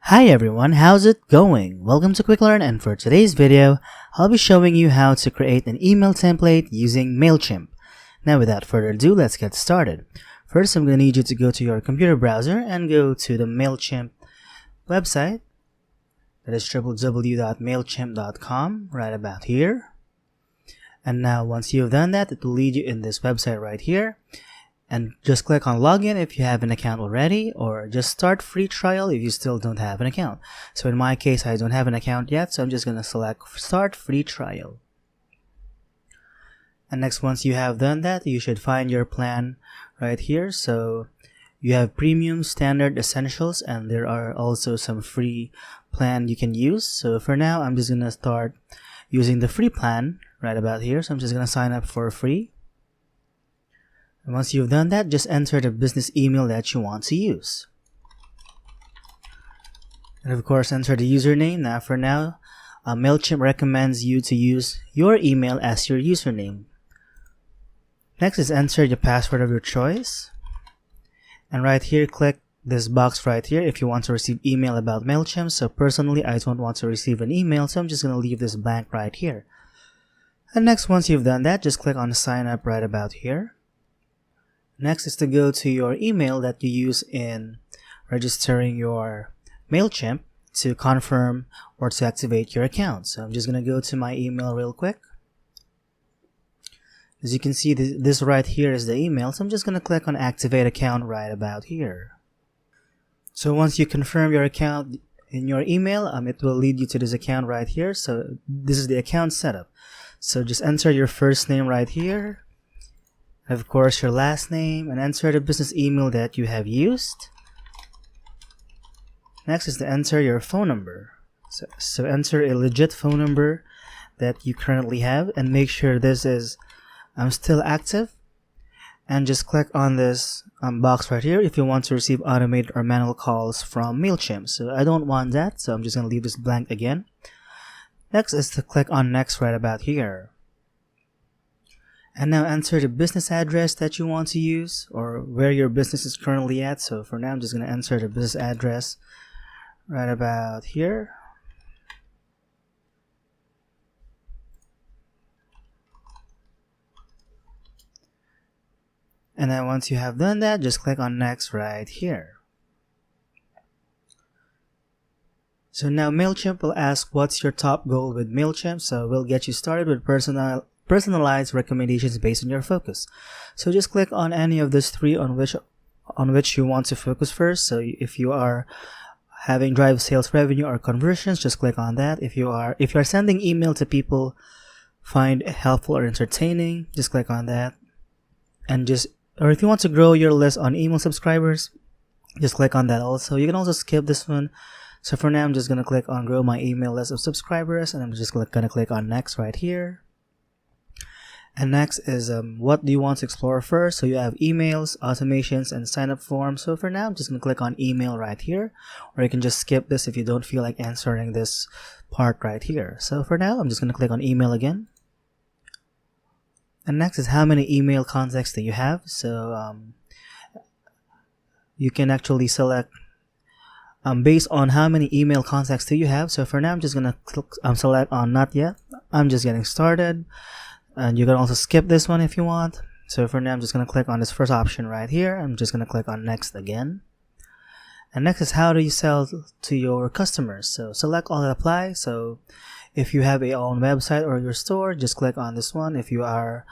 Hi everyone, how's it going? Welcome to Quick Learn, and for today's video, I'll be showing you how to create an email template using Mailchimp. Now without further ado, let's get started. First, I'm going to need you to go to your computer browser and go to the Mailchimp website. That is www.mailchimp.com, right about here. And now once you've done that, it will lead you in this website right here. And just click on login if you have an account already, or just start free trial if you still don't have an account. So in my case, I don't have an account yet, so I'm just going to select start free trial. And next, once you have done that, you should find your plan right here. So you have premium, standard, essentials, and there are also some free plan you can use. So for now, I'm just going to start using the free plan right about here. So I'm just going to sign up for free. And once you've done that, just enter the business email that you want to use. And of course, enter the username. Now for now, Mailchimp recommends you to use your email as your username. Next is enter the password of your choice. And right here, click this box right here if you want to receive email about Mailchimp. So personally, I don't want to receive an email, so I'm just going to leave this blank right here. And next, once you've done that, just click on sign up right about here. Next is to go to your email that you use in registering your Mailchimp to confirm or to activate your account. So I'm just going to go to my email real quick. As you can see, this right here is the email. So I'm just going to click on activate account right about here. So once you confirm your account in your email, it will lead you to this account right here. So this is the account setup. So just enter your first name right here. Of course, your last name, and enter the business email that you have used. Next is to enter your phone number. So enter a legit phone number that you currently have, and make sure this is still active. And just click on this box right here if you want to receive automated or manual calls from Mailchimp. So I don't want that, so I'm just going to leave this blank again. Next is to click on next right about here. And now enter the business address that you want to use, or where your business is currently at. So for now, I'm just going to enter the business address right about here. And then once you have done that, just click on next right here. So now Mailchimp will ask what's your top goal with Mailchimp. So we'll get you started with personalized recommendations based on your focus. So just click on any of these three on which you want to focus first. So if you are having drive sales revenue or conversions, just click on that. If you are sending email to people find helpful or entertaining, just click on that. And or if you want to grow your list on email subscribers, just click on that also. You can also skip this one. So for now, I'm just going to click on grow my email list of subscribers, and I'm just going to click on next right here. And next is what do you want to explore first. So you have emails, automations, and sign up forms. So for now, I'm just going to click on email right here, or you can just skip this if you don't feel like answering this part right here. So for now, I'm just going to click on email again. And next is how many email contacts do you have. So you can actually select based on how many email contacts do you have. So for now, I'm just going to select on not yet. I'm just getting started. And you can also skip this one if you want. So for now, I'm just going to click on this first option right here. I'm just going to click on next again. And next is how do you sell to your customers. So select all that apply. So if you have your own website or your store, just click on this one. If you are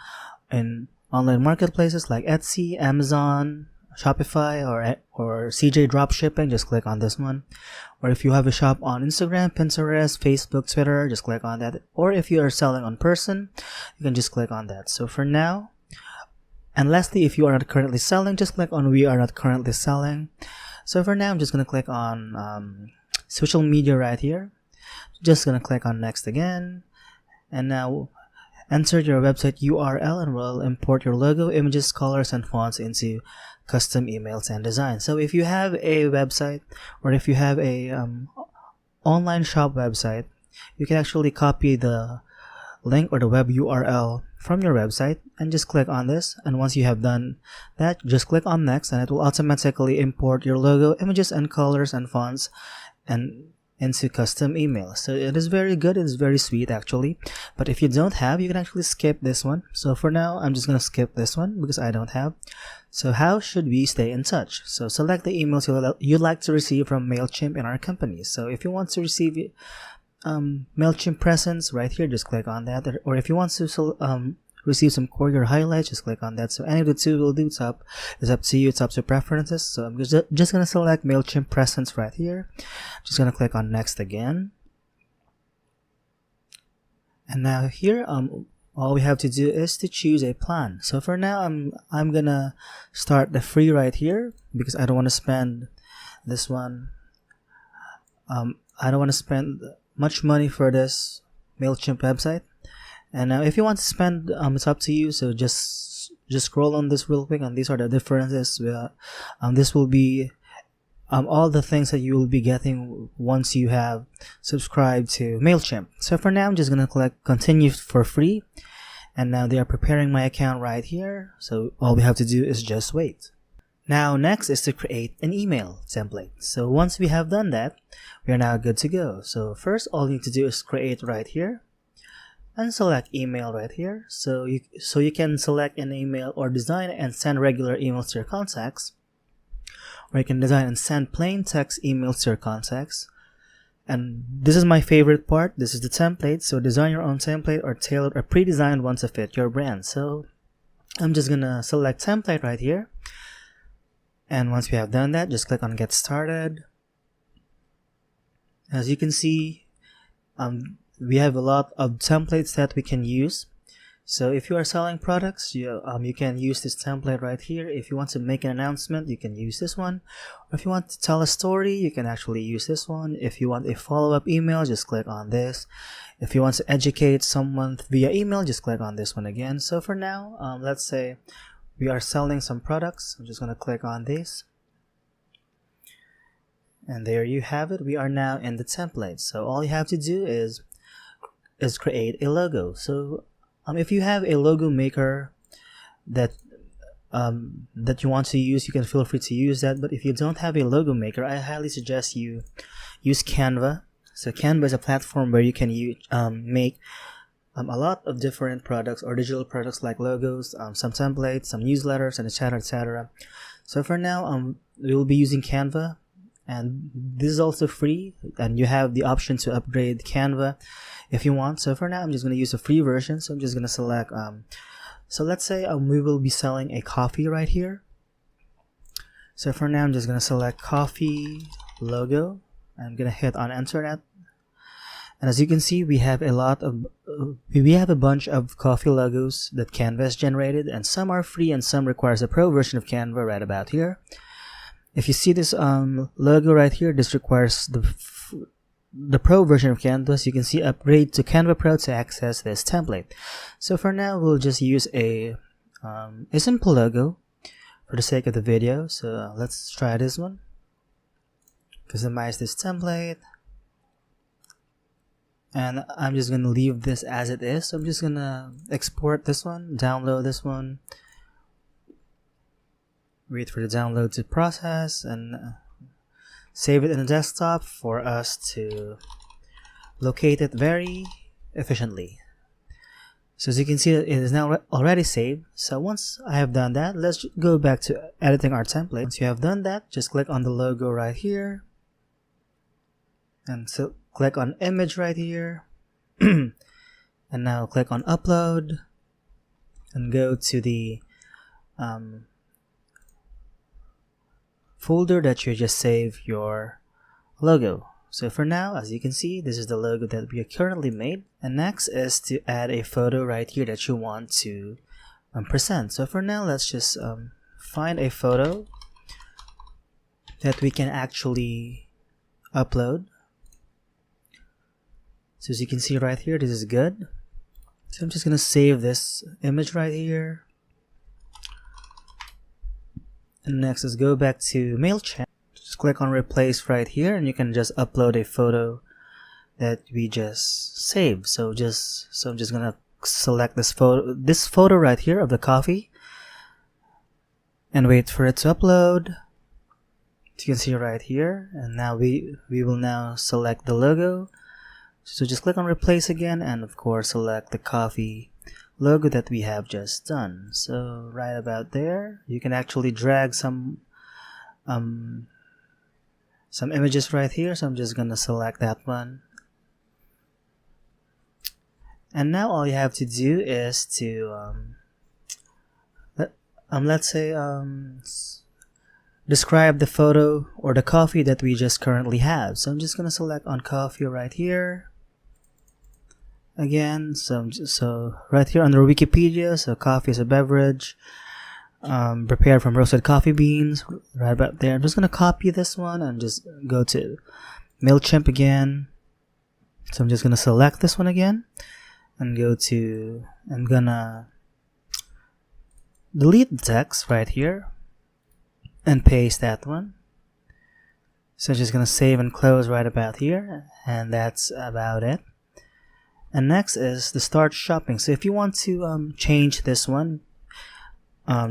in online marketplaces like Etsy, Amazon, Shopify, or CJ Dropshipping, just click on this one. Or if you have a shop on Instagram, Pinterest, Facebook, Twitter, just click on that. Or if you are selling on person, you can just click on that. So for now, and lastly, if you are not currently selling, just click on we are not currently selling. So for now, I'm just going to click on social media right here. Just going to click on next again. And now enter your website URL, and we'll import your logo, images, colors, and fonts into custom emails and designs. So if you have a website, or if you have a online shop website, you can actually copy the link or the web URL from your website and just click on this. And once you have done that, just click on next, and it will automatically import your logo, images, and colors and fonts and into custom email. So it is very good, it's very sweet actually. But if you don't have, you can actually skip this one. So for now, I'm just gonna skip this one because I don't have. So how should we stay in touch? So select the emails you'd like to receive from Mailchimp in our company. So if you want to receive Mailchimp presents right here, just click on that. Or if you want to receive some courier highlights, just click on that. So any of the two will do. It's up to you. It's up to preferences. So I'm just gonna select Mailchimp presents right here. Just gonna click on next again. And now here all we have to do is to choose a plan. So for now I'm gonna start the free right here because I don't want to spend this one. I don't want to spend much money for this Mailchimp website. And now if you want to spend, it's up to you. So just scroll on this real quick, and these are the differences. This will be all the things that you will be getting once you have subscribed to Mailchimp. So for now, I'm just gonna click continue for free, and now they are preparing my account right here. So all we have to do is just wait. Now next is to create an email template. So once we have done that, we are now good to go. So first, all you need to do is create right here and select email right here. So you can select an email or design and send regular emails to your contacts, or you can design and send plain text emails to your contacts. And this is my favorite part. This is the template. So design your own template or tailor a pre-designed one to fit your brand. So I'm just gonna select template right here. And once we have done that, just click on get started. As you can see, we have a lot of templates that we can use. So if you are selling products, you can use this template right here. If you want to make an announcement, you can use this one. Or if you want to tell a story, you can actually use this one. If you want a follow-up email, just click on this. If you want to educate someone via email, just click on this one again. So for now, let's say we are selling some products. I'm just going to click on this. And there you have it. We are now in the template. So all you have to do is create a logo. So if you have a logo maker that you want to use, you can feel free to use that. But if you don't have a logo maker, I highly suggest you use Canva. So Canva is a platform where you can make a lot of different products or digital products like logos, some templates, some newsletters, and etc., etc. So for now, we will be using Canva, and this is also free, and you have the option to upgrade Canva if you want. So for now, I'm just going to use a free version. So I'm just going to select, so let's say we will be selling a coffee right here. So for now, I'm just going to select coffee logo. I'm going to hit on enter that. And as you can see, we have a bunch of coffee logos that Canva has generated, and some are free and some requires a pro version of Canva right about here. If you see this logo right here, this requires the pro version of Canva. So you can see upgrade to Canva Pro to access this template. So for now, we'll just use a simple logo for the sake of the video. So let's try this one. Customize this template. And I'm just going to leave this as it is. So I'm just going to export this one, download this one, wait for the download to process, and save it in the desktop for us to locate it very efficiently. So as you can see, it is now already saved. So once I have done that, let's go back to editing our template. Once you have done that, just click on the logo right here. And so click on image right here. And now click on upload. And go to the folder that you just saved your logo. So for now, as you can see, this is the logo that we currently made. And next is to add a photo right here that you want to present. So for now, let's just find a photo that we can actually upload. So as you can see right here, this is good. So I'm just going to save this image right here. And next, let's go back to Mailchimp. Just click on replace right here, and you can just upload a photo that we just saved. So I'm just gonna select this photo right here of the coffee, and wait for it to upload. You can see right here, and now we will now select the logo. So just click on replace again, and of course select the coffee logo that we have just done. So right about there, you can actually drag some images right here. So I'm just gonna select that one, and now all you have to do is to let's say describe the photo or the coffee that we just currently have. So I'm just gonna select on coffee right here again. So right here under Wikipedia, so coffee is a beverage prepared from roasted coffee beans. Right about there, I'm just gonna copy this one and just go to Mailchimp again. So I'm just gonna select this one again and I'm gonna delete the text right here and paste that one. So just gonna save and close right about here, and that's about it. And next is the start shopping. So if you want to change this one,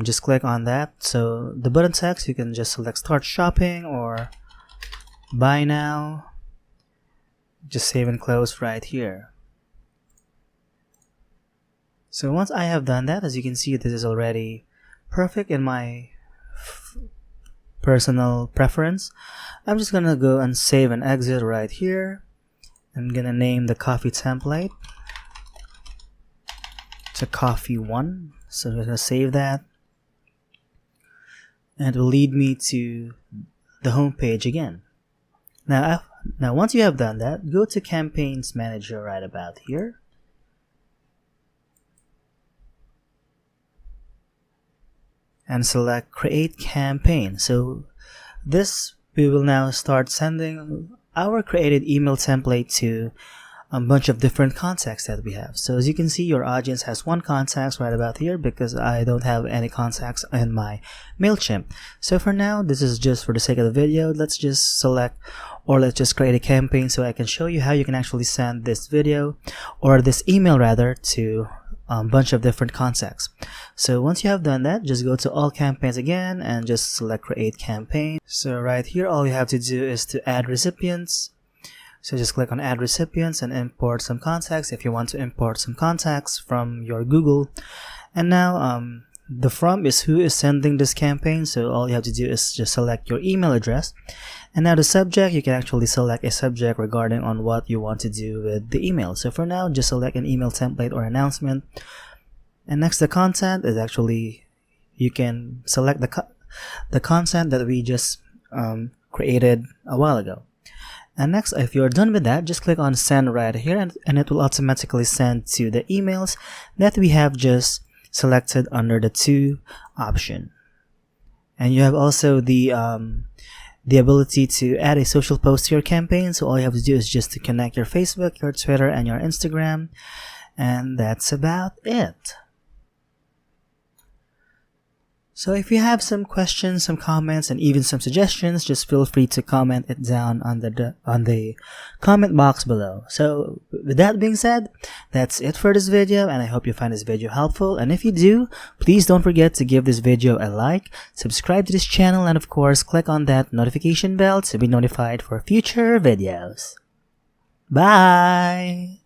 just click on that. So the button text, you can just select start shopping or buy now. Just save and close right here. So once I have done that, as you can see, this is already perfect in my personal preference. I'm just gonna go and save and exit right here. I'm gonna name the coffee template to coffee 1. So I'm gonna save that, and it will lead me to the home page again. Now once you have done that, go to Campaigns Manager right about here. And select create campaign. So this, we will now start sending our created email template to a bunch of different contacts that we have. So as you can see, your audience has 1 contact right about here because I don't have any contacts in my Mailchimp. So for now, this is just for the sake of the video. Let's just select, or let's just create a campaign so I can show you how you can actually send this video or this email rather to a bunch of different contacts. So once you have done that, just go to all campaigns again and just select create campaign. So right here, all you have to do is to add recipients. So just click on add recipients and import some contacts if you want to import some contacts from your Google. And now the from is who is sending this campaign. So all you have to do is just select your email address. And now the subject, you can actually select a subject regarding on what you want to do with the email. So for now, just select an email template or announcement. And next, the content is actually, you can select the content that we just created a while ago. And next, if you're done with that, just click on send right here, and it will automatically send to the emails that we have just selected under the to option. And you have also the ability to add a social post to your campaign. So all you have to do is just to connect your Facebook, your Twitter, and your Instagram. And that's about it. So if you have some questions, some comments, and even some suggestions, just feel free to comment it down on the comment box below. So with that being said, that's it for this video, and I hope you find this video helpful. And if you do, please don't forget to give this video a like, subscribe to this channel, and of course, click on that notification bell to be notified for future videos. Bye!